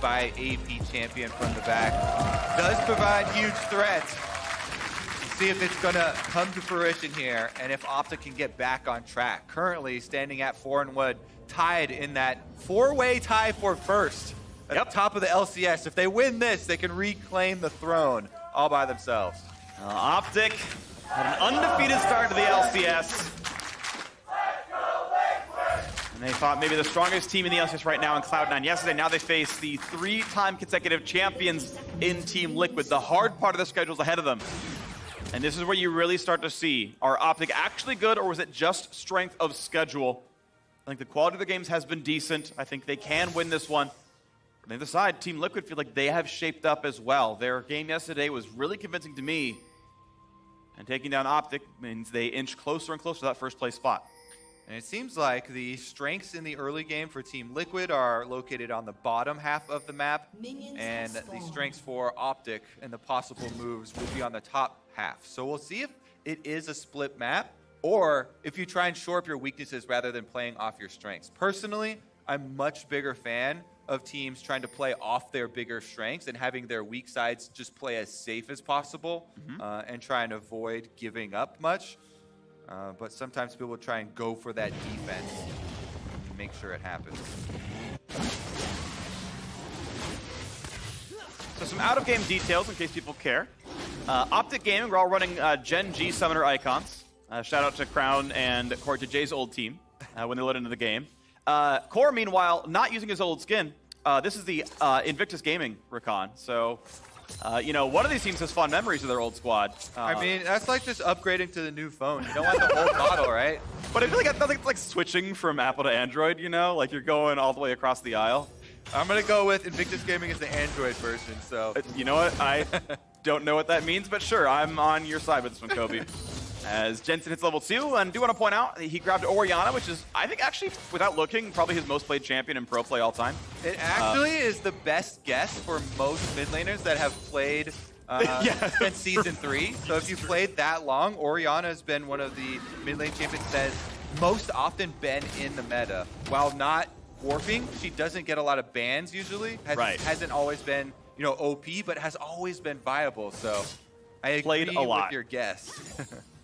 by AP champion from the back. Does provide huge threats. See if it's gonna come to fruition here, and if OpTic can get back on track. Currently standing at 4-1, tied in that four-way tie for first at the top of the LCS. If they win this, they can reclaim the throne all by themselves. OpTic had an undefeated start to the LCS. And they fought maybe the strongest team in the LCS right now in Cloud9 yesterday. Now they face the 3-time consecutive champions in Team Liquid. The hard part of the schedule is ahead of them. And this is where you really start to see, are OpTic actually good, or was it just strength of schedule? I think the quality of the games has been decent. I think they can win this one. On the other side, Team Liquid feel like they have shaped up as well. Their game yesterday was really convincing to me. And taking down OpTic means they inch closer and closer to that first place spot. And it seems like the strengths in the early game for Team Liquid are located on the bottom half of the map, and the strengths for OpTic and the possible moves will be on the top half. So we'll see if it is a split map, or if you try and shore up your weaknesses rather than playing off your strengths. Personally, I'm much bigger fan of teams trying to play off their bigger strengths and having their weak sides just play as safe as possible and try and avoid giving up much. But sometimes people try and go for that defense and make sure it happens. So some out-of-game details in case people care. OpTic Gaming, we're all running Gen G Summoner icons. Shout out to Crown and CoreJJ's old team when they load into the game. Core, meanwhile, not using his old skin. This is the Invictus Gaming Rakan. So, you know, one of these teams has fond memories of their old squad. I mean, that's like just upgrading to the new phone. You don't want the old model, right? But I feel like it's like switching from Apple to Android, you know? Like you're going all the way across the aisle. I'm going to go with Invictus Gaming as the Android version, so. You know what? I don't know what that means, but sure, I'm on your side with this one, Kobe. As Jensen hits level 2, and do want to point out, he grabbed Orianna, which is, I think, actually, without looking, probably his most played champion in pro play all time. It actually is the best guess for most mid laners that have played since Season 3. So if you've played that long, Orianna has been one of the mid lane champions that has most often been in the meta. While not warping, she doesn't get a lot of bans usually. Hasn't always been, you know, OP, but has always been viable. So I agree with your guess.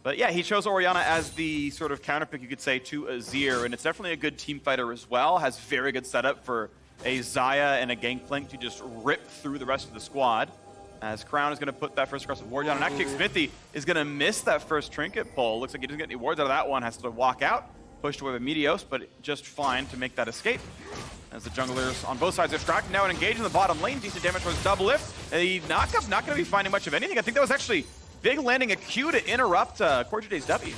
But yeah, he chose Orianna as the sort of counterpick, you could say, to Azir, and it's definitely a good team fighter as well. Has very good setup for a Xayah and a Gangplank to just rip through the rest of the squad. As Crown is going to put that first aggressive ward down, and actually Xmithie is going to miss that first trinket pull. Looks like he doesn't get any wards out of that one, has to walk out, pushed away with Meteos, but just fine to make that escape. As the junglers on both sides are distracted now and engaged in the bottom lane. Decent damage towards Doublelift. The knockup's not going to be finding much of anything. I think that was actually big landing a Q to interrupt CoreJJ's W.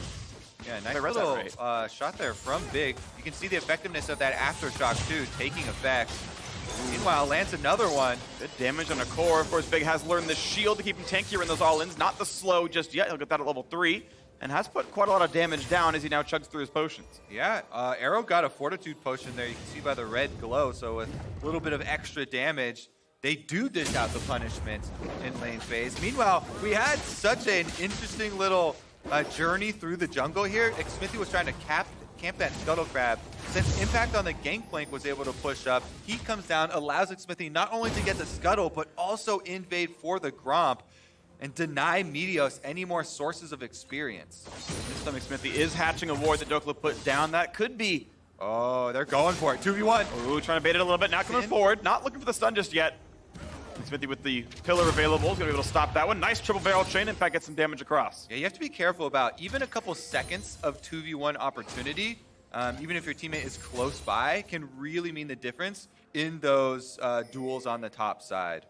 Yeah, nice little shot there from Big. You can see the effectiveness of that aftershock too, taking effect. Meanwhile, lands another one. Good damage on a Core. Of course, Big has learned the shield to keep him tankier in those all-ins. Not the slow just yet. He'll get that at level 3. And has put quite a lot of damage down as he now chugs through his potions. Yeah, Arrow got a Fortitude potion there. You can see by the red glow. So with a little bit of extra damage, they do dish out the punishment in lane phase. Meanwhile, we had such an interesting little journey through the jungle here. Xmithie was trying to camp that Scuttle Crab. Since Impact on the Gangplank was able to push up, he comes down, allows Xmithie not only to get the Scuttle, but also invade for the Gromp and deny Meteos any more sources of experience. This time Xmithie is hatching a ward that Dhokla put down. That could be... Oh, they're going for it. 2v1. Ooh, trying to bait it a little bit. Now coming forward. Not looking for the stun just yet. Xmithie with the pillar available is going to be able to stop that one. Nice triple barrel chain. Impact gets some damage across. Yeah, you have to be careful about even a couple seconds of 2v1 opportunity, even if your teammate is close by, can really mean the difference in those duels on the top side.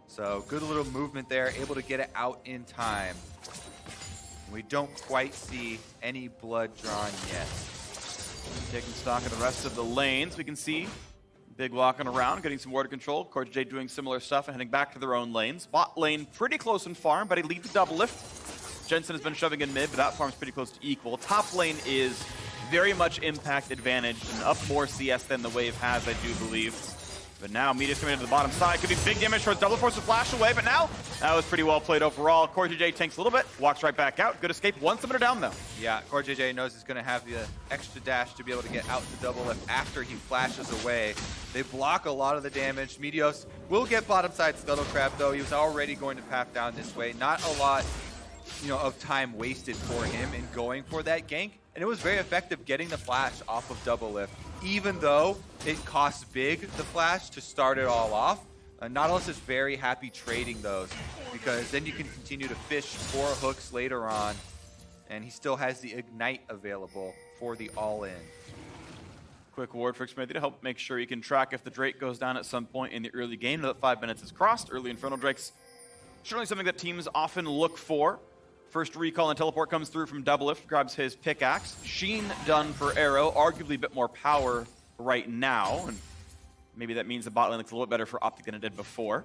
So good little movement there, able to get it out in time. We don't quite see any blood drawn yet. Taking stock of the rest of the lanes, we can see Big walking around, getting some ward control. CoreJJ doing similar stuff and heading back to their own lanes. Bot lane pretty close in farm, but he leads the Doublelift. Jensen has been shoving in mid, but that farm's pretty close to equal. Top lane is very much Impact advantage and up more CS than the Wave has, I do believe. But now Meteos coming into the bottom side. Could be big damage towards Double Force with flash away, but now that was pretty well played overall. CoreJJ tanks a little bit, walks right back out. Good escape. One summoner down though. Yeah, CoreJJ knows he's going to have the extra dash to be able to get out to Doublelift after he flashes away. They block a lot of the damage. Meteos will get bottom side Scuttle Crab though. He was already going to path down this way. Not a lot, of time wasted for him in going for that gank. And it was very effective getting the flash off of Doublelift, even though it costs big, the flash, to start it all off. Nautilus is very happy trading those because then you can continue to fish for hooks later on, and he still has the Ignite available for the all-in. Quick ward for Xmithie to help make sure you can track if the Drake goes down at some point in the early game. Now that 5 minutes is crossed, early Infernal Drakes, certainly something that teams often look for. First recall and teleport comes through from Doublelift, grabs his pickaxe. Sheen done for Arrow, arguably a bit more power right now, and maybe that means the bot lane looks a little bit better for OpTic than it did before.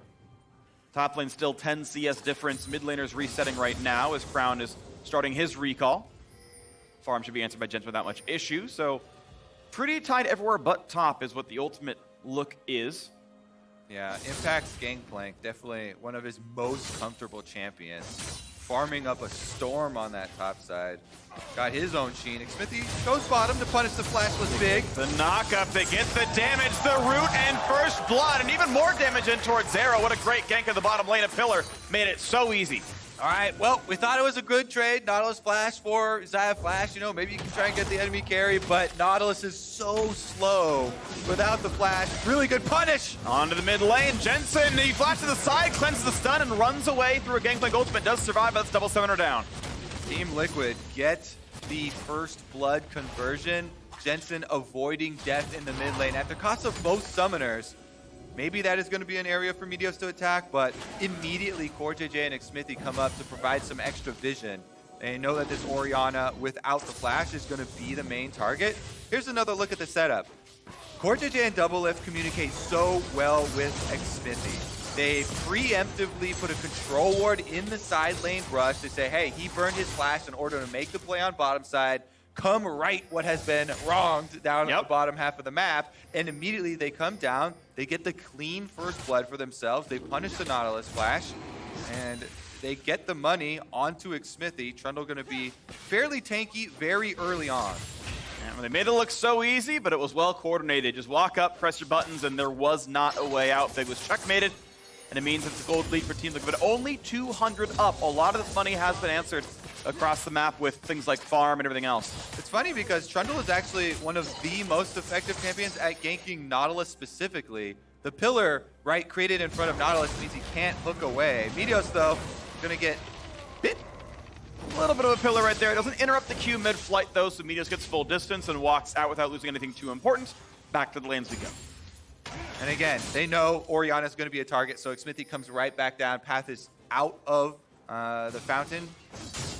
Top lane still 10 CS difference. Mid laner's resetting right now as Crown is starting his recall. Farm should be answered by Jensen without much issue, so pretty tight everywhere but top is what the ultimate look is. Yeah, Impact's Gangplank, definitely one of his most comfortable champions. Farming up a storm on that top side. Got his own Sheen. Xmithie goes bottom to punish the flashless big. The knock-up, they get the damage, the root, and first blood, and even more damage in towards Zero. What a great gank in the bottom lane of Pillar. Made it so easy. All right, well, we thought it was a good trade. Nautilus flash for Xayah flash. Maybe you can try and get the enemy carry, but Nautilus is so slow without the flash. Really good punish. Onto the mid lane. Jensen, he flashes to the side, cleanses the stun, and runs away through a Gangplank ultimate. Does survive, but that's double summoner down. Team Liquid get the first blood conversion. Jensen avoiding death in the mid lane at the cost of most summoners. Maybe that is going to be an area for Meteos to attack, but immediately CoreJJ and Xmithie come up to provide some extra vision. They know that this Orianna without the flash is going to be the main target. Here's another look at the setup. CoreJJ and Doublelift communicate so well with Xmithie. They preemptively put a control ward in the side lane brush to say, hey, he burned his flash in order to make the play on bottom side. Come right what has been wronged down at the bottom half of the map, and immediately they come down, they get the clean first blood for themselves, they punish the Nautilus flash, and they get the money onto Xmithie. Trundle going to be fairly tanky very early on. And they made it look so easy, but it was well coordinated. Just walk up, press your buttons, and there was not a way out. Big was checkmated, and it means it's a gold lead for Team Liquid, but only 200 up. A lot of this money has been answered across the map with things like farm and everything else. It's funny because Trundle is actually one of the most effective champions at ganking Nautilus specifically. The pillar, right, created in front of Nautilus means he can't hook away. Meteos, though, gonna get bit. A little bit of a pillar right there. It doesn't interrupt the queue mid-flight, though, so Meteos gets full distance and walks out without losing anything too important. Back to the lanes we go. And again, they know Orianna is going to be a target, so Xmithie comes right back down. Path is out of the fountain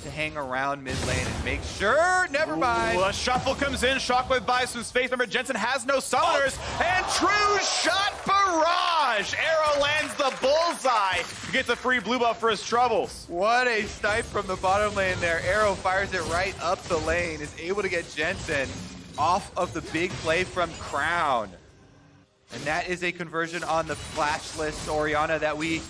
to hang around mid lane and make sure, never mind. Ooh, a shuffle comes in, Shockwave buys some space. Remember, Jensen has no summoners, and true shot barrage! Arrow lands the bullseye. He gets a free blue buff for his troubles. What a snipe from the bottom lane there. Arrow fires it right up the lane, is able to get Jensen off of the big play from Crown. And that is a conversion on the flashless Orianna that we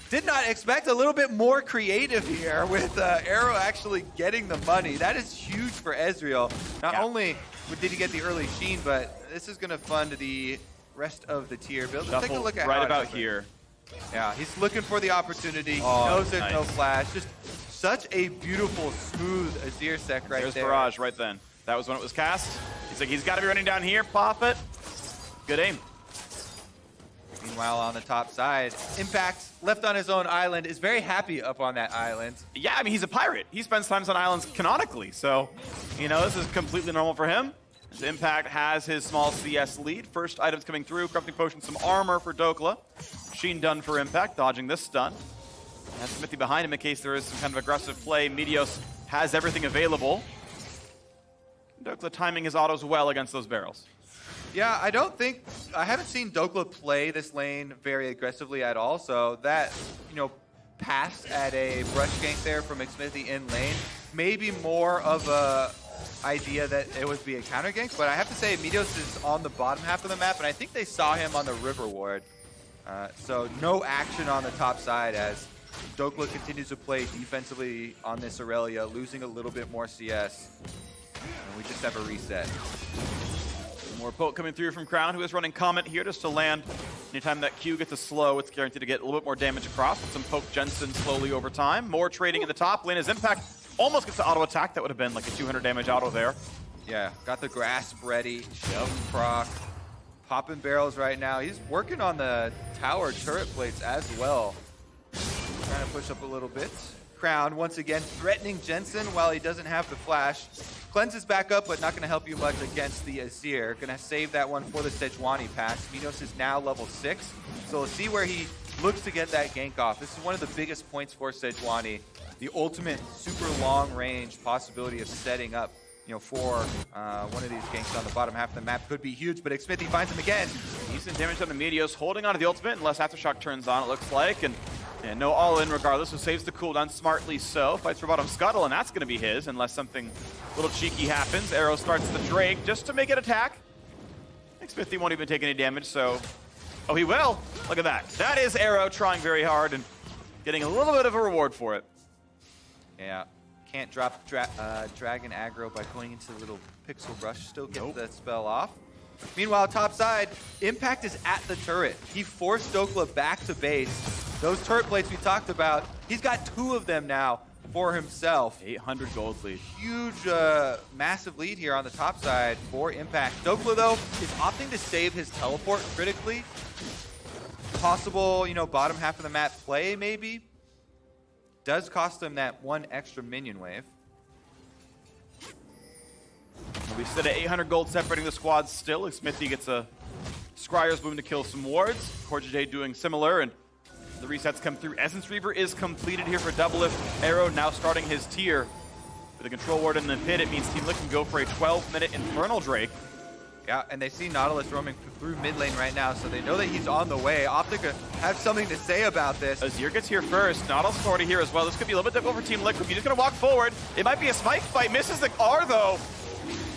did not expect. A little bit more creative here with Arrow actually getting the money. That is huge for Ezreal. Not only did he get the early Sheen, but this is going to fund the rest of the tier build. Let's take a look at right about here. Yeah, he's looking for the opportunity. He knows there's no flash. Just such a beautiful, smooth Azir sec right there. There's barrage right then. That was when it was cast. He's like, he's got to be running down here. Pop it. Good aim. Meanwhile, on the top side, Impact, left on his own island, is very happy up on that island. Yeah, I mean, he's a pirate. He spends times on islands canonically, so, this is completely normal for him. As Impact has his small CS lead. First items coming through, Corrupting Potion, some armor for Dhokla. Sheen done for Impact, dodging this stun. And Xmithie behind him in case there is some kind of aggressive play. Meteos has everything available. Dhokla timing his autos well against those barrels. Yeah, I haven't seen Dhokla play this lane very aggressively at all, so that, pass at a brush gank there from Xmithie in lane, maybe more of a, idea that it would be a counter gank, but I have to say Meteos is on the bottom half of the map, and I think they saw him on the river ward. So no action on the top side as Dhokla continues to play defensively on this Irelia, losing a little bit more CS. And we just have a reset. More poke coming through from Crown, who is running Comet here just to land. Anytime that Q gets a slow, it's guaranteed to get a little bit more damage across. With some poke Jensen slowly over time. More trading in the top lane as Impact almost gets the auto attack. That would have been like a 200 damage auto there. Yeah, got the grasp ready. Shove proc. Popping barrels right now. He's working on the tower turret plates as well. Trying to push up a little bit. Crown once again threatening Jensen while he doesn't have the flash. Cleanses back up, but not going to help you much against the Azir. Going to save that one for the Sejuani pass. Meteos is now level 6, so we'll see where he looks to get that gank off. This is one of the biggest points for Sejuani. The ultimate super long range possibility of setting up, for one of these ganks on the bottom half of the map could be huge, but Xmithie finds him again. Decent damage on the Meteos, holding on to the ultimate unless Aftershock turns on, it looks like, and no all-in regardless, so saves the cooldown smartly so. Fights for bottom scuttle, and that's going to be his unless something a little cheeky happens. Arrow starts the Drake just to make it attack. Xmithie won't even take any damage, so... Oh, he will! Look at that. That is Arrow trying very hard and getting a little bit of a reward for it. Yeah. Can't drop Dragon aggro by going into the little Pixel Rush. Still get that spell off. Meanwhile, top side, Impact is at the turret. He forced Dhokla back to base. Those turret plates we talked about, he's got 2 of them now for himself. 800 gold lead. Huge, massive lead here on the top side for Impact. Dhokla, though, is opting to save his teleport critically. Possible, bottom half of the map play, maybe. Does cost him that 1 extra minion wave. We sit at 800 gold separating the squads still. Xmithie gets a Scryer's Boom to kill some wards. CoreJJ doing similar, and the resets come through. Essence Reaver is completed here for Doublelift. Arrow now starting his tier. With a control ward in the pit, it means Team Liquid can go for a 12-minute Infernal Drake. Yeah, and they see Nautilus roaming through mid lane right now, so they know that he's on the way. OpTic have something to say about this. Azir gets here first. Nautilus is already here as well. This could be a little bit difficult for Team Liquid. You're just going to walk forward. It might be a smite fight. Misses the R, though.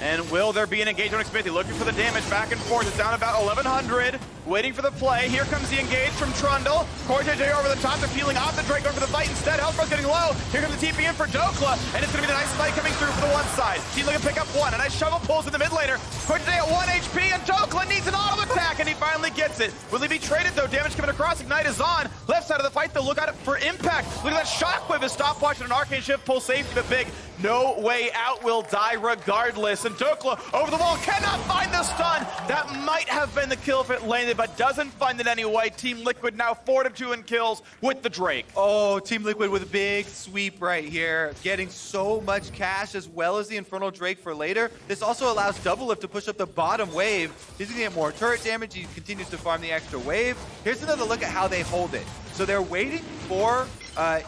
And will there be an engage on Xmithie? Looking for the damage back and forth. It's down about 1100. Waiting for the play. Here comes the engage from Trundle. CoreJJ over the top. They're peeling off the Drake, going for the fight instead. Healthbar's getting low. Here comes the TP in for Dhokla. And it's going to be the nice fight coming through for the one side. Team looking to pick up one. A nice shovel pulls in the mid laner. CoreJJ at 1 HP, and Dhokla needs an auto attack, and he finally gets it. Will he be traded, though? Damage coming across. Ignite is on. Left side of the fight, though. Look out for Impact. Look at that shockwave. A stopwatch and an arcane shift. Pull safety, but big. No way out, will die regardless. And Dhokla over the wall cannot find the stun. That might have been the kill if it landed, but doesn't find it anyway. Team Liquid now 4-2 in kills with the Drake. Oh, Team Liquid with a big sweep right here. Getting so much cash as well as the Infernal Drake for later. This also allows Doublelift to push up the bottom wave. He's gonna get more turret damage. He continues to farm the extra wave. Here's another look at how they hold it. So they're waiting for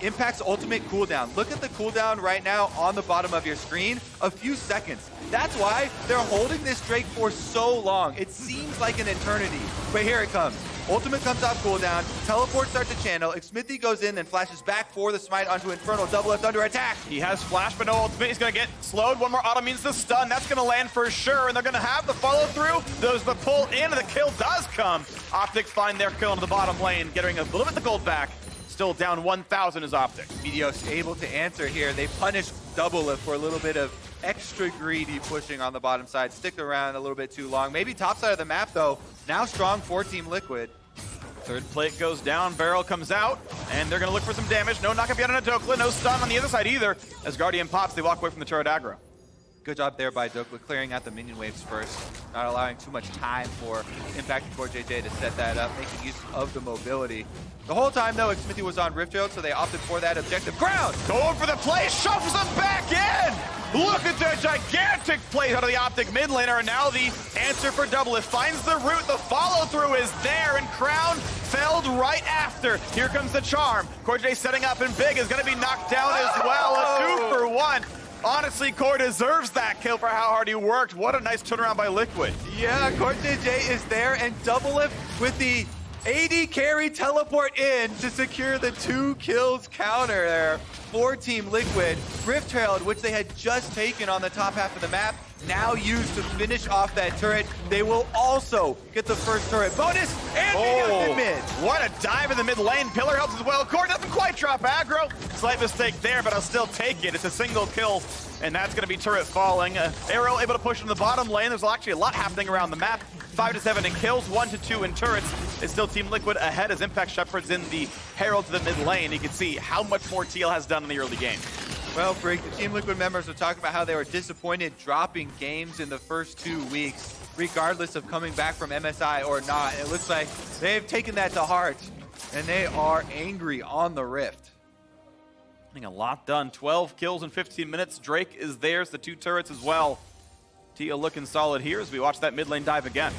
Impact's ultimate cooldown. Look at the cooldown right now on the bottom of your screen. A few seconds. That's why they're holding this Drake for so long. It seems like an eternity, but here it comes. Ultimate comes off cooldown. Teleport starts to channel. Xmithie goes in and flashes back for the smite onto Infernal. Doublelift under attack. He has flash, but no ultimate. He's going to get slowed. One more auto means the stun. That's going to land for sure, and they're going to have the follow through. There's the pull in, and the kill does come. OpTic find their kill into the bottom lane, getting a little bit of the gold back. Still down 1,000 is OpTic. Meteos able to answer here. They punish Doublelift for a little bit of extra greedy pushing on the bottom side. Stick around a little bit too long. Maybe top side of the map, though. Now strong for Team Liquid. Third plate goes down, barrel comes out, and they're going to look for some damage. No knock-up yet on a Dhokla, no stun on the other side either. As Guardian pops, they walk away from the turret aggro. Good job there by Dhokla, clearing out the minion waves first, not allowing too much time for Impact and CoreJJ to set that up, making use of the mobility. The whole time, though, Xmithie was on Rift Road, so they opted for that objective. Ground! Going for the play, shuffles them back in! Look at the gigantic play out of the OpTic mid laner, and now the answer for Doublelift finds the root. The follow-through is there, and Crown felled right after. Here comes the charm. CoreJJ setting up, and Big is going to be knocked down as well. A 2-for-1. Honestly, Core deserves that kill for how hard he worked. What a nice turnaround by Liquid. Yeah, CoreJJ is there, and Doublelift with the AD carry teleport in to secure the 2 kills counter there. for Team Liquid. Rift Herald, which they had just taken on the top half of the map, now used to finish off that turret. They will also get the first turret bonus and Meteos in mid. What a dive in the mid lane. Pillar helps as well. Core doesn't quite drop aggro. Slight mistake there, but I'll still take it. It's a single kill, and that's going to be turret falling. Arrow able to push into the bottom lane. There's actually a lot happening around the map. 5 to 7 in kills, 1 to 2 in turrets. It's still Team Liquid ahead as Impact Shepherd's in the Herald to the mid lane. You can see how much more TL has done in the early game. Well, Freak, the Team Liquid members are talking about how they were disappointed dropping games in the first 2 weeks, regardless of coming back from MSI or not. It looks like they've taken that to heart, and they are angry on the Rift. Getting a lot done. 12 kills in 15 minutes. Drake is theirs, the 2 turrets as well. TL looking solid here as we watch that mid lane dive again.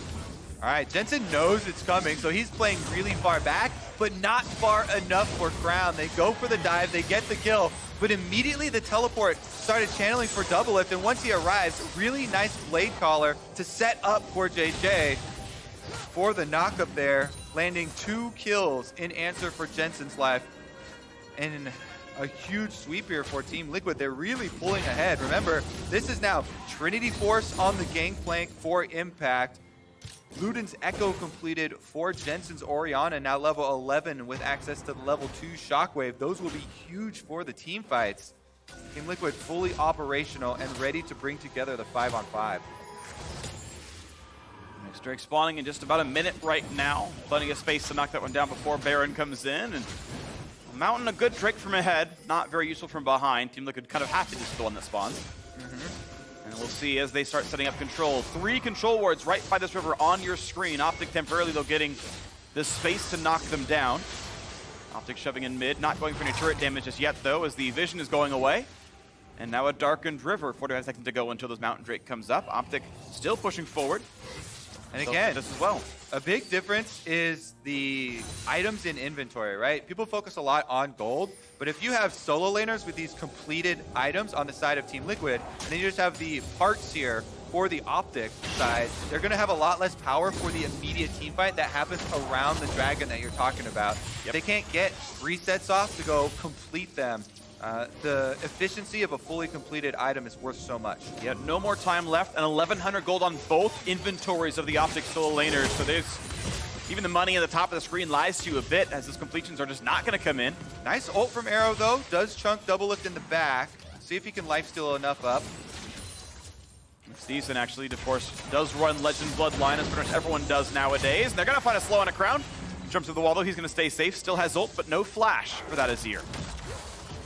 All right, Jensen knows it's coming, so he's playing really far back, but not far enough for Crown. They go for the dive, they get the kill, but immediately the teleport started channeling for Doublelift, and once he arrives, really nice blade caller to set up CoreJJ for the knockup there, landing 2 kills in answer for Jensen's life. And a huge sweep here for Team Liquid. They're really pulling ahead. Remember, this is now Trinity Force on the Gangplank for Impact. Luden's Echo completed for Jensen's Orianna, now level 11 with access to the level 2 Shockwave. Those will be huge for the team fights. Team Liquid fully operational and ready to bring together the 5-on-5. Next Drake spawning in just about a minute right now. Plenty of space to knock that one down before Baron comes in. And Mountain, a good Drake from ahead, not very useful from behind. Team Liquid kind of have to just the one that spawns. And we'll see as they start setting up control. 3 control wards right by this river on your screen. OpTic temporarily, though, getting the space to knock them down. OpTic shoving in mid, not going for any turret damage just yet, though, as the vision is going away. And now a darkened river. 45 seconds to go until those Mountain Drake comes up. OpTic still pushing forward. And again, this as well. A big difference is the items in inventory, right? People focus a lot on gold, but if you have solo laners with these completed items on the side of Team Liquid, and then you just have the parts here for the OpTic side, they're going to have a lot less power for the immediate team fight that happens around the dragon that you're talking about. Yep. They can't get resets off to go complete them. The efficiency of a fully completed item is worth so much. Yeah, no more time left, and 1,100 gold on both inventories of the OpTic solo laners. So there's even the money at the top of the screen lies to you a bit, as those completions are just not going to come in. Nice ult from Arrow, though. Does chunk Doublelift in the back. See if he can lifesteal enough up. It's decent, actually. Of course, does run Legend Bloodline, as pretty much everyone does nowadays. And they're going to find a slow on a Crown. Jumps to the wall, though. He's going to stay safe. Still has ult, but no flash for that Azir.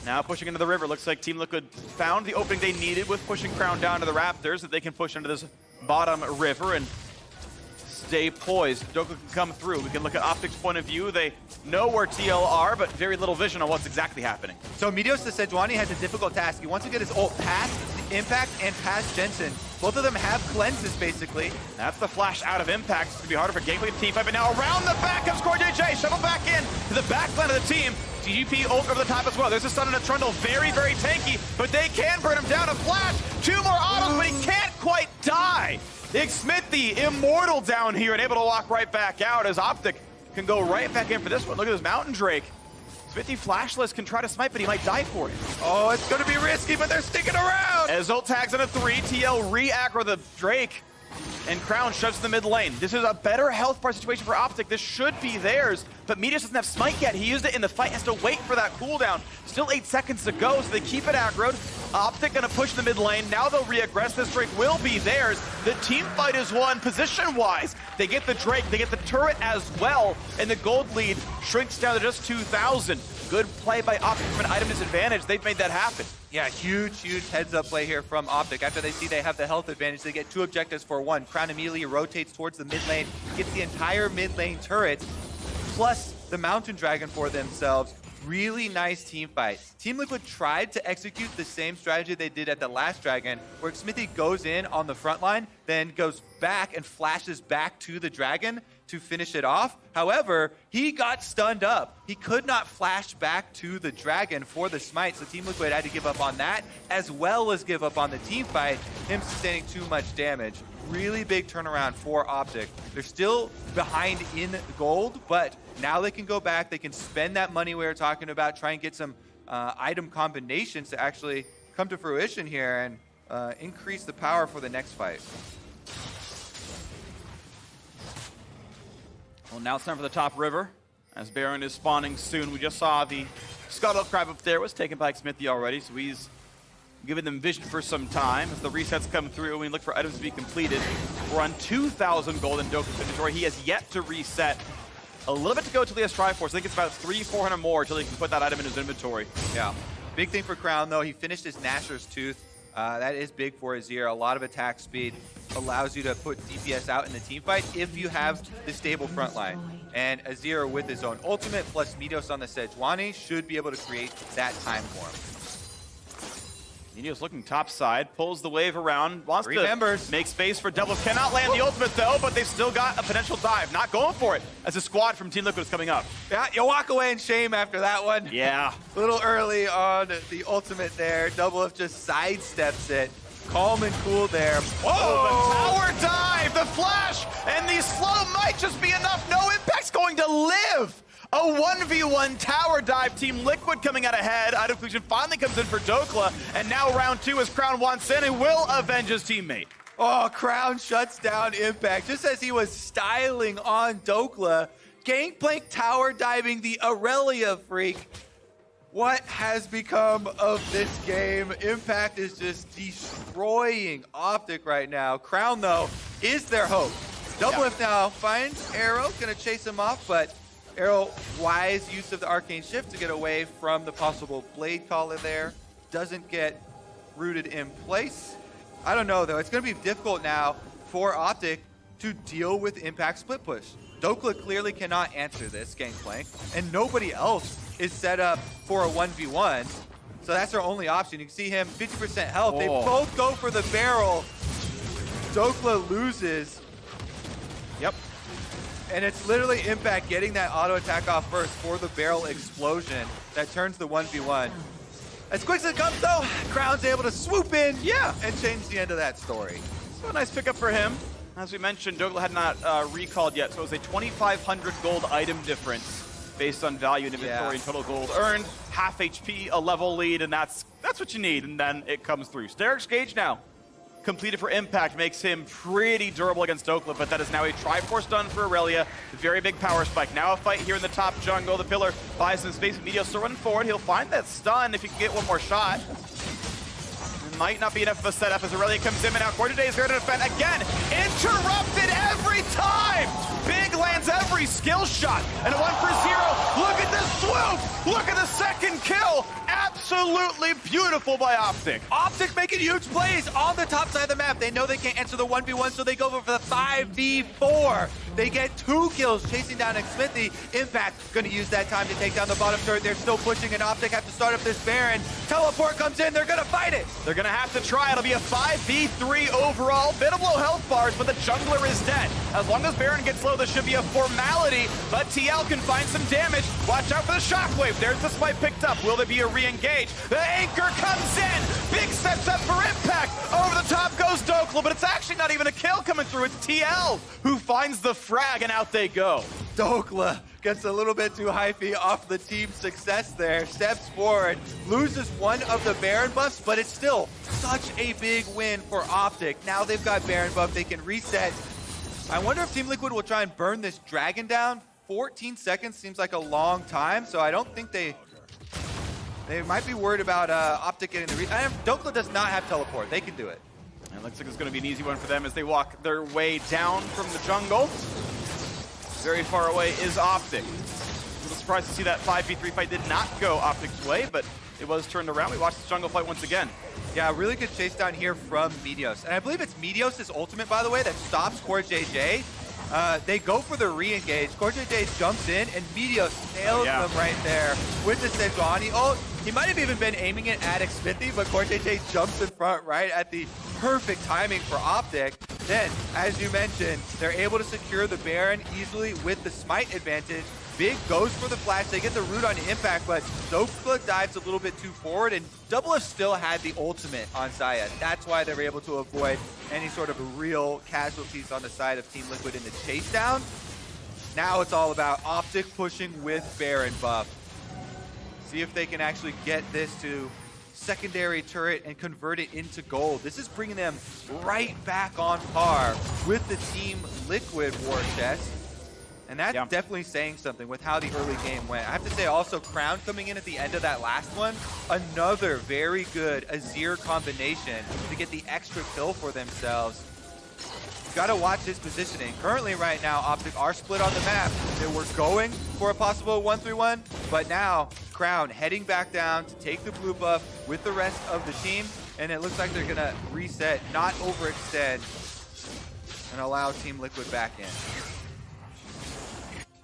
Now pushing into the river. Looks like Team Liquid found the opening they needed with pushing Crown down to the Raptors, that they can push into this bottom river and stay poised. Dhokla can come through. We can look at OpTic's point of view. They know where TL are, but very little vision on what's exactly happening. So Meteos to Sejuani has a difficult task. He wants to get his ult past Impact and past Jensen. Both of them have cleanses, basically. That's the flash out of Impact. It's going to be harder for Gangplank to team fight, but now around the back comes CoreJJ. Shuttle back in to the back line of the team. GGP ult over the top as well. There's a stun on a Trundle. Very, very tanky, but they can burn him down. A flash. 2 more autos, but he can't quite die. Xmithie, immortal down here and able to walk right back out as OpTic can go right back in for this one. Look at this Mountain Drake. Xmithie flashless can try to smite, but he might die for it. Oh, it's going to be risky, but they're sticking around. As ult tags on a 3, TL re-aggro the Drake, and Crown shoves to the mid lane. This is a better health bar situation for OpTic. This should be theirs, but Meteos doesn't have smite yet. He used it in the fight, has to wait for that cooldown. Still 8 seconds to go, so they keep it aggroed. OpTic gonna push the mid lane. Now they'll re-aggress. This Drake will be theirs. The team fight is won position-wise. They get the Drake, they get the turret as well, and the gold lead shrinks down to just 2,000. Good play by OpTic from an item disadvantage. They've made that happen. Yeah, huge heads-up play here from OpTic. After they see they have the health advantage, they get 2 objectives for 1. Crown immediately rotates towards the mid lane, gets the entire mid lane turret, plus the Mountain Dragon for themselves. Really nice team fight. Team Liquid tried to execute the same strategy they did at the last Dragon, where Xmithie goes in on the front line, then goes back and flashes back to the Dragon to finish it off. However, he got stunned up. He could not flash back to the Dragon for the smite, so Team Liquid had to give up on that, as well as give up on the team fight, him sustaining too much damage. Really big turnaround for OpTic. They're still behind in gold, but now they can go back, they can spend that money we were talking about, try and get some item combinations to actually come to fruition here and increase the power for the next fight. Well, now it's time for the top river, as Baron is spawning soon. We just saw the Scuttle Crab up there was taken by Xmithie already, so he's giving them vision for some time. As the resets come through and we look for items to be completed, we're on 2,000 gold in Dhokla's inventory. He has yet to reset. A little bit to go till he has Triforce. I think it's about 300-400 more till he can put that item in his inventory. Yeah. Big thing for Crown, though. He finished his Gnasher's Tooth. That is big for Azir. A lot of attack speed allows you to put DPS out in the team fight if you have the stable front line. And Azir, with his own ultimate plus Meteos on the Sejuani, should be able to create that time for him. Meteos looking top side, pulls the wave around, wants to make space for Doublelift. Cannot land the ultimate though, but they've still got a potential dive. Not going for it as a squad from Team Liquid is coming up. Yeah, you walk away in shame after that one. Yeah. A little early on the ultimate there. Doublelift just sidesteps it. Calm and cool there. Whoa! The tower dive, the flash, and the slow might just be enough. No Impact's going to live. A 1v1 tower dive. Team Liquid coming out ahead. Item Fusion finally comes in for Dhokla, and now round 2 as Crown wants in and will avenge his teammate. Oh, Crown shuts down Impact just as he was styling on Dhokla. Gangplank tower diving the Irelia freak. What has become of this game? Impact is just destroying OpTic right now. Crown, though, is their hope. Doublelift now finds Arrow, gonna chase him off, but Arrow, wise use of the Arcane Shift to get away from the possible Blade Caller there. Doesn't get rooted in place. I don't know, though. It's going to be difficult now for OpTic to deal with Impact split push. Dhokla clearly cannot answer this Gangplank, and nobody else is set up for a 1v1. So that's their only option. You can see him, 50% health. Oh. They both go for the barrel. Dhokla loses. Yep. And it's literally Impact getting that auto attack off first for the barrel explosion that turns the 1v1. As quick as it comes, though, Crown's able to swoop in and change the end of that story. So a nice pickup for him. As we mentioned, Dhokla had not recalled yet, so it was a 2,500 gold item difference based on value in inventory and total gold earned. Half HP, a level lead, and that's what you need, and then it comes through. Steric's Gauge now completed for Impact makes him pretty durable against Dhokla, but that is now a Triforce done for Irelia. Very big power spike. Now a fight here in the top jungle. The pillar buys some space. Meteos still running forward. He'll find that stun if he can get one more shot. It might not be enough of a setup as Irelia comes in, and now CoreJJ is here to defend again. Interrupted every time! Big lands every skill shot, and a 1-for-0. Look at this swoop! Look at the second kill! Absolutely beautiful by OpTic. OpTic making huge plays on the top side of the map. They know they can't answer the 1v1, so they go for the 5v4. They get 2 kills chasing down Xmithie. Impact going to use that time to take down the bottom turret. They're still pushing, and OpTic have to start up this Baron. Teleport comes in. They're going to fight it. They're going to have to try. It'll be a 5v3 overall. Bit of low health bars, but the jungler is dead. As long as Baron gets low, this should be a formality, but TL can find some damage. Watch out for the shockwave. There's the spike picked up. Will there be a re-engage? The anchor comes in. Big steps up for Impact. Over the top goes Dhokla, but it's actually not even a kill coming through. It's TL who finds the frag, and out they go. Dhokla gets a little bit too hypey off the team's success there. Steps forward, loses one of the Baron buffs, but it's still such a big win for OpTic. Now they've got Baron buff. They can reset. I wonder if Team Liquid will try and burn this dragon down. 14 seconds seems like a long time, so I don't think they might be worried about OpTic getting the Dhokla does not have teleport. They can do it. And it looks like it's going to be an easy one for them as they walk their way down from the jungle. Very far away is OpTic. A little surprised to see that 5v3 fight did not go OpTic's way, but it was turned around. We watched the jungle fight once again. Yeah, really good chase down here from Meteos. And I believe it's Meteos' ultimate, by the way, that stops CoreJJ. They go for the re-engage. CoreJJ jumps in, and Meteos nails them right there with the Sejuani ult. He might have even been aiming it at Xmithie, but CoreJJ jumps in front right at the perfect timing for OpTic. Then, as you mentioned, they're able to secure the Baron easily with the smite advantage. Big goes for the flash. They get the root on Impact, but Dhokla dives a little bit too forward, and Doublelift still had the ultimate on Xayah. That's why they were able to avoid any sort of real casualties on the side of Team Liquid in the chase down. Now it's all about OpTic pushing with Baron buff. See if they can actually get this to secondary turret and convert it into gold. This is bringing them right back on par with the Team Liquid war chest. And that's definitely saying something with how the early game went. I have to say also, Crown coming in at the end of that last one, another very good Azir combination to get the extra kill for themselves. Got to watch his positioning. Currently right now, OpTic are split on the map. They were going for a possible 1-3-1, but now Crown heading back down to take the blue buff with the rest of the team, and it looks like they're going to reset, not overextend, and allow Team Liquid back in.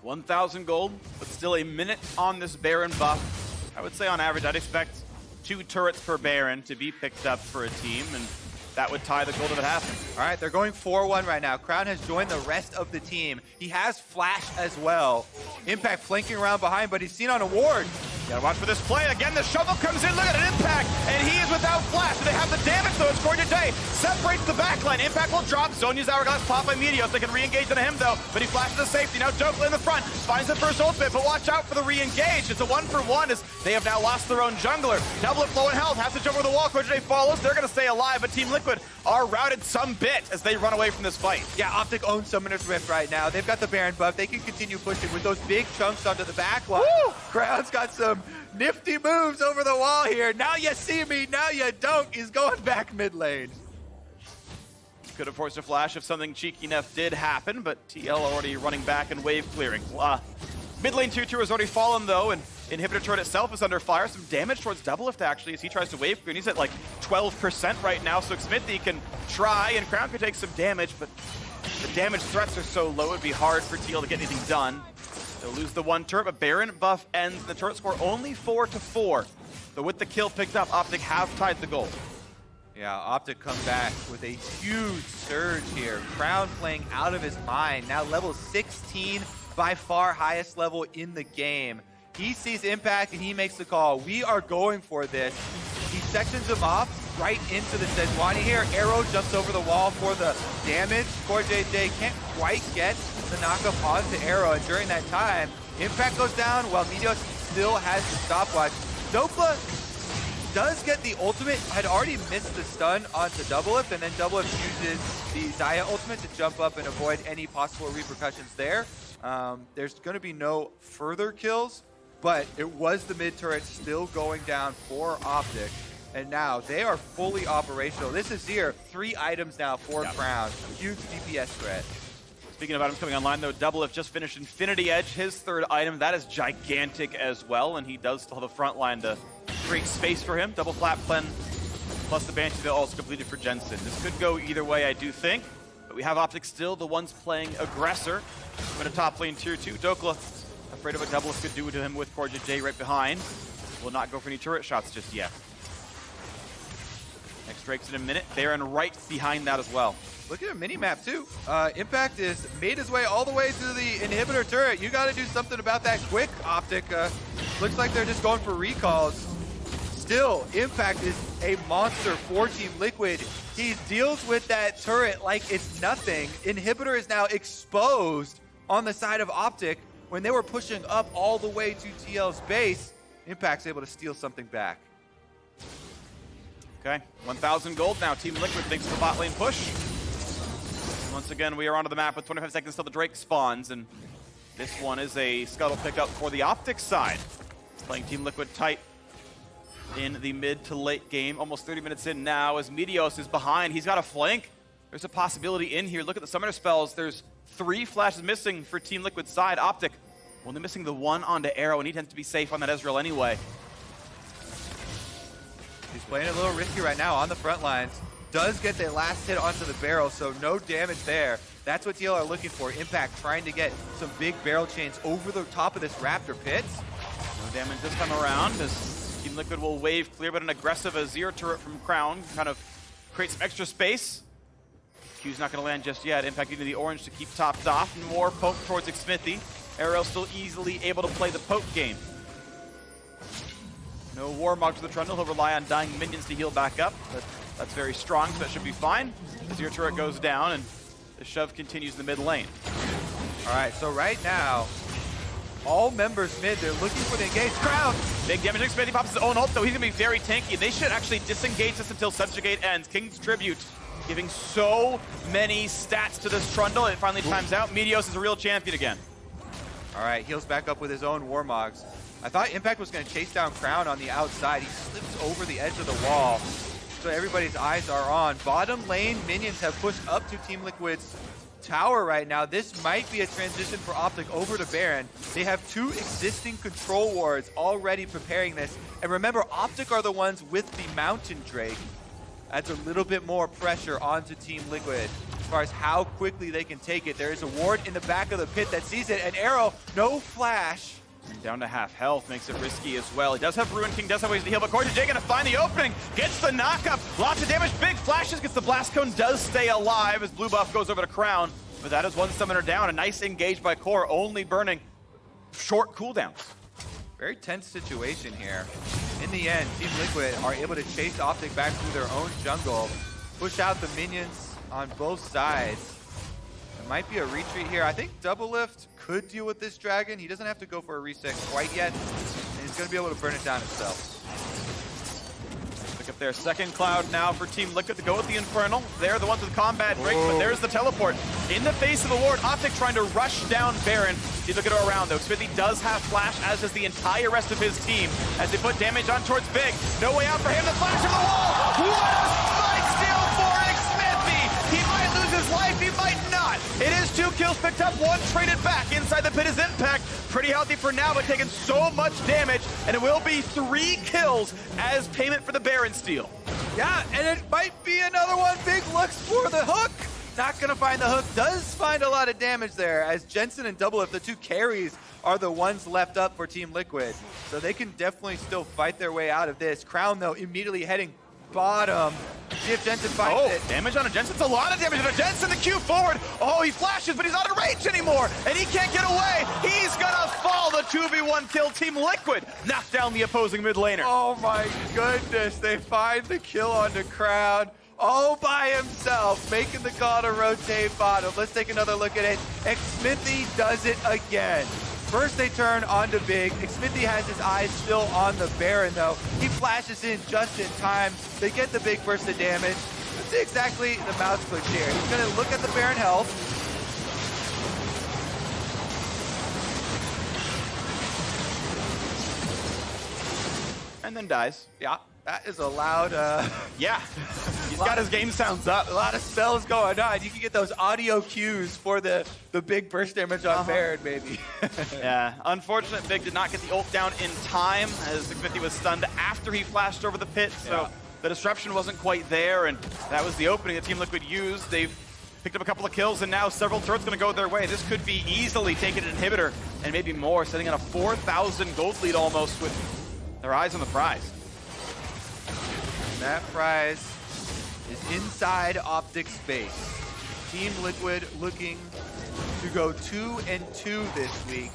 1,000 gold, but still a minute on this Baron buff. I would say on average, I'd expect 2 turrets per Baron to be picked up for a team, and that would tie the gold if it happened. All right, they're going 4-1 right now. Crown has joined the rest of the team. He has Flash as well. Impact flanking around behind, but he's seen on a ward. Gotta watch for this play. Again, the shovel comes in. Look at an Impact, and he is without Flash. They have the damage, though. It's CoreJJ. Separates the backline. Impact will drop. Zonya's Hourglass pop by Meteos. They can re-engage on him, though, but he flashes the safety. Now Dhokla in the front. Finds the first ultimate, but watch out for the re-engage. It's a 1-for-1 as they have now lost their own jungler. Doublelift low in health. Has to jump over the wall. CoreJJ follows. They're going to stay alive, but Team Liquid are routed some bit as they run away from this fight. Yeah, OpTic owns Summoner's Rift right now. They've got the Baron buff. They can continue pushing with those big chunks onto the back line. Woo! Crown's got some nifty moves over the wall here. Now you see me, now you don't. He's going back mid lane. Could have forced a flash if something cheeky enough did happen, but TL already running back and wave clearing. Mid lane 2-2 has already fallen, though, and Inhibitor turret itself is under fire. Some damage towards Doublelift, actually, as he tries to wave clear. He's at like 12% right now, so Xmithie can try, and Crown can take some damage, but the damage threats are so low, it'd be hard for TL to get anything done. They'll lose the 1 turret, but Baron buff ends. The turret score only 4-4. But with the kill picked up, OpTic have tied the goal. Yeah, OpTic come back with a huge surge here. Crown playing out of his mind. Now level 16, by far highest level in the game. He sees Impact and he makes the call. We are going for this. He sections him off right into the Sejuani here. Arrow jumps over the wall for the damage. CoreJJ can't quite get the knockup onto Arrow, and during that time, Impact goes down while Meteos still has the stopwatch. Dhokla does get the ultimate, had already missed the stun onto Doublelift, and then Doublelift uses the Xayah ultimate to jump up and avoid any possible repercussions there. There's going to be no further kills, but it was the mid turret still going down for OpTic, and now they are fully operational. This is Azir, 3 items now for Crown. Huge DPS threat. Speaking of items coming online, though, Doublelift just finished Infinity Edge, his 3rd item. That is gigantic as well, and he does still have a front line to create space for him. Double flap plan plus the Banshee that also completed for Jensen. This could go either way, I do think, but we have OpTic still the ones playing aggressor. I'm in a top lane tier 2. Dhokla, afraid of what Doublelift could do to him with CoreJJ right behind. Will not go for any turret shots just yet. Next Drake's in a minute. Baron right behind that as well. Look at a mini-map too. Impact is made his way all the way to the inhibitor turret. You got to do something about that quick, OpTic. Looks like they're just going for recalls. Still, Impact is a monster for Team Liquid. He deals with that turret like it's nothing. Inhibitor is now exposed on the side of OpTic. When they were pushing up all the way to TL's base, Impact's able to steal something back. Okay, 1,000 gold now. Team Liquid thinks the bot lane push. Once again, we are onto the map with 25 seconds till the Drake spawns, and this one is a scuttle pickup for the OpTic side. Playing Team Liquid tight in the mid to late game. Almost 30 minutes in now as Meteos is behind. He's got a flank. There's a possibility in here. Look at the summoner spells. There's 3 flashes missing for Team Liquid's side. OpTic only missing the 1 onto Arrow, and he tends to be safe on that Ezreal anyway. He's playing a little risky right now on the front lines. Does get the last hit onto the barrel, so no damage there. That's what TL are looking for. Impact trying to get some big barrel chains over the top of this Raptor pit. No damage this time around as Team Liquid will wave clear, but an aggressive Azir turret from Crown kind of creates some extra space. Q's not going to land just yet. Impact using the orange to keep topped off. More poke towards Xmithie. Ariel still easily able to play the poke game. No Warmog to the Trundle. He'll rely on dying minions to heal back up, but that's very strong, so that should be fine. Azir turret goes down, and the shove continues in the mid lane. All right, so right now, all members mid. They're looking for the engaged crowd. Big damage. Xmithie pops his own ult, though he's going to be very tanky. They should actually disengage this until Subjugate ends. King's Tribute giving so many stats to this Trundle. It finally times out. Meteos is a real champion again. All right, heals back up with his own Warmogs. I thought Impact was going to chase down Crown on the outside. He slips over the edge of the wall. So everybody's eyes are on. Bottom lane minions have pushed up to Team Liquid's tower right now. This might be a transition for OpTic over to Baron. They have 2 existing control wards already preparing this. And remember, OpTic are the ones with the Mountain Drake. Adds a little bit more pressure onto Team Liquid as far as how quickly they can take it. There is a ward in the back of the pit that sees it. An arrow, no flash. Down to half health makes it risky as well. He does have Ruin King, does have ways to heal, but CoreJJ gonna find the opening, gets the knockup, lots of damage, big flashes, gets the blast cone, does stay alive as blue buff goes over to Crown, but that is one summoner down. A nice engage by Core, only burning short cooldowns. Very tense situation here. In the end, Team Liquid are able to chase OpTic back through their own jungle, push out the minions on both sides. It might be a retreat here. I think Doublelift could deal with this dragon. He doesn't have to go for a reset quite yet, and he's going to be able to burn it down himself. Pick up their second cloud now for Team Liquid to go with the Infernal. They're the ones with combat break, but there's the teleport. In the face of the ward, OpTic trying to rush down Baron. See, look at her around though. Xmithie does have flash, as does the entire rest of his team, as they put damage on towards Big. No way out for him. The flash from the wall. What a spike steal for Xmithie. He might lose his life, he might not. It is 2 kills picked up, 1 traded back. Inside the pit is Impact. Pretty healthy for now, but taking so much damage, and it will be 3 kills as payment for the Baron steal. Yeah, and it might be another one. Big looks for the hook. Not gonna find the hook. Does find a lot of damage there, as Jensen and Doublelift, the 2 carries, are the ones left up for Team Liquid. So they can definitely still fight their way out of this. Crown, though, immediately heading bottom. See if Jensen finds it. Damage on a Jensen. It's a lot of damage on a Jensen. The Q forward. Oh, he flashes, but he's not in range anymore, and he can't get away. He's gonna fall. The 2v1 kill. Team Liquid knock down the opposing mid laner. Oh my goodness, they find the kill onto Crown all by himself, making the call to rotate bottom. Let's take another look at it. Xmithie does it again. First they turn onto Big. Xmithie has his eyes still on the Baron though. He flashes in just in time. They get the big burst of damage. Let's see exactly the mouse click here. He's gonna look at the Baron health. And then dies. Yeah, that is a loud, Yeah, he's got his game sounds up. a lot of spells going on. You can get those audio cues for the big burst damage on Baron, maybe. Yeah, unfortunate Big did not get the ult down in time, as Xmithie was stunned after he flashed over the pit, so the disruption wasn't quite there, and that was the opening that Team Liquid used. They've picked up a couple of kills, and now several turrets going to go their way. This could be easily taking an inhibitor, and maybe more, sitting on a 4,000 gold lead almost with their eyes on the prize. That prize is inside OpTic space. Team Liquid looking to go 2-2 this week.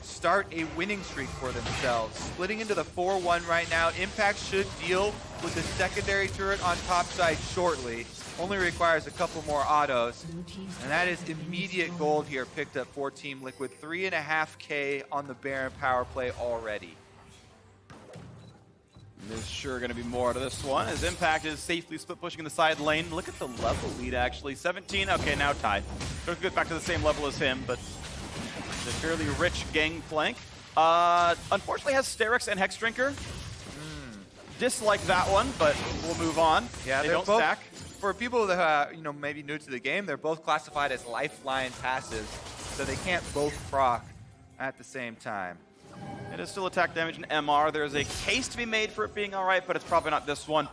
Start a winning streak for themselves. Splitting into the 4-1 right now. Impact should deal with the secondary turret on top side shortly. Only requires a couple more autos. And that is immediate gold here picked up for Team Liquid. 3.5K on the Baron power play already. There's sure going to be more to this one, as Impact is safely split pushing in the side lane. Look at the level lead, actually. 17, okay, now tied. Don't get back to the same level as him, but it's a fairly rich Gangplank. Unfortunately has Sterix and Hex Drinker. Dislike that one, but we'll move on. Yeah, they don't stack. For people that maybe new to the game, they're both classified as lifeline passives, so they can't both proc at the same time. It is still attack damage in MR. There's a case to be made for it being all right, but it's probably not this one.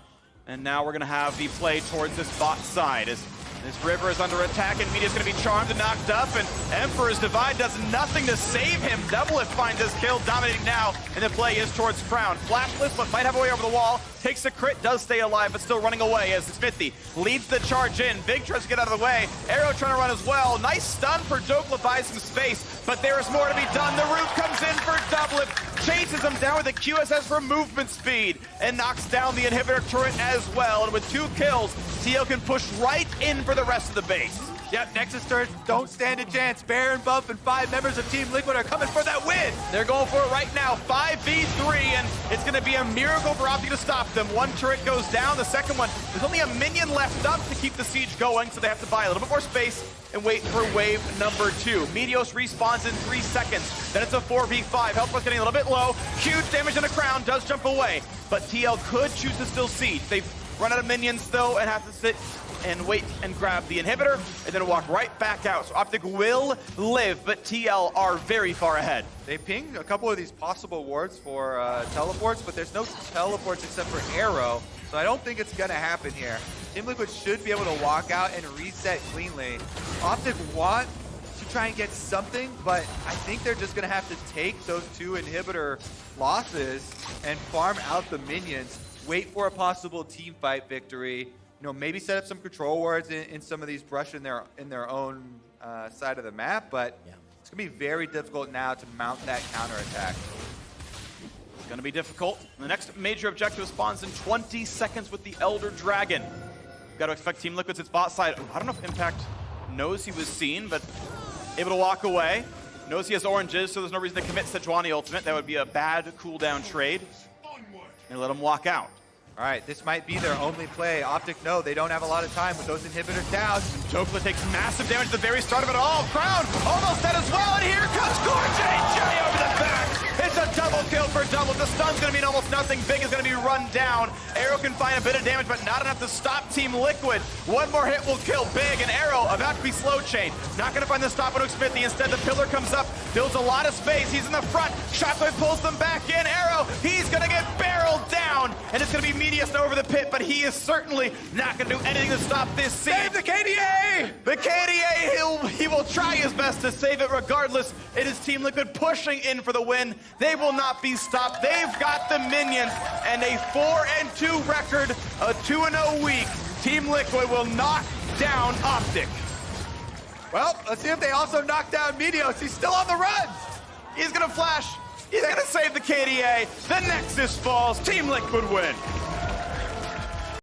And now we're going to have the play towards this bot side. As this River is under attack, and Meteos going to be charmed and knocked up, and Emperor's Divide does nothing to save him. Doublelift finds his kill, dominating now, and the play is towards Crown. Flashless, but might have a way over the wall. Takes a crit, does stay alive, but still running away as Xmithie leads the charge in. Big tries to get out of the way. Arrow trying to run as well. Nice stun for Dhokla, buys some space, but there is more to be done. The root comes in for Doublelift, chases him down with a QSS for movement speed, and knocks down the inhibitor turret as well. And with 2 kills, TL can push right in for the rest of the base. Yep, Nexus turrets don't stand a chance. Baron, Buff, and 5 members of Team Liquid are coming for that win. They're going for it right now, 5v3, and it's going to be a miracle for OpTic to stop them. One turret goes down, the second one, there's only a minion left up to keep the siege going, so they have to buy a little bit more space and wait for wave number 2. Meteos respawns in 3 seconds, then it's a 4v5. Health bar's getting a little bit low, huge damage on the crown, does jump away, but TL could choose to still siege. They've run out of minions though and have to sit and wait and grab the inhibitor and then walk right back out. So OpTic will live, but TL are very far ahead. They pinged a couple of these possible wards for teleports, but there's no teleports except for Arrow, so I don't think it's gonna happen here. Team Liquid should be able to walk out and reset cleanly. OpTic want to try and get something, but I think they're just gonna have to take those 2 inhibitor losses and farm out the minions, wait for a possible team fight victory, you know, maybe set up some control wards in some of these brush in their own side of the map, but it's gonna be very difficult now to mount that counterattack. It's gonna be difficult. The next major objective spawns in 20 seconds with the Elder Dragon. Got to expect Team Liquid's at bot side. I don't know if Impact knows he was seen, but able to walk away. Knows he has oranges, so there's no reason to commit Sejuani ultimate. That would be a bad cooldown trade. And let him walk out. All right, this might be their only play. OpTic, no, they don't have a lot of time with those inhibitors down. Dhokla takes massive damage at the very start of it all. Crown almost dead as well, and here comes CoreJJ over the back. It's a double kill for Double. The stun's gonna mean almost nothing. Big is gonna be run down. Arrow can find a bit of damage, but not enough to stop Team Liquid. One more hit will kill Big, and Arrow about to be slow chained. Not gonna find the stop on Xmithie. Instead, the pillar comes up, builds a lot of space. He's in the front. Shockwave pulls them back in. Arrow, he's gonna get barreled down, and it's gonna be Meteos over the pit, but he is certainly not gonna do anything to stop this siege. Save the KDA! The KDA, he will try his best to save it regardless. It is Team Liquid pushing in for the win. They will not be stopped. They've got the minions and a 4-2 record, a 2-0 week. Team Liquid will knock down OpTic. Well, let's see if they also knock down Meteos. He's still on the run. He's gonna flash. He's gonna save the KDA. The Nexus falls. Team Liquid win.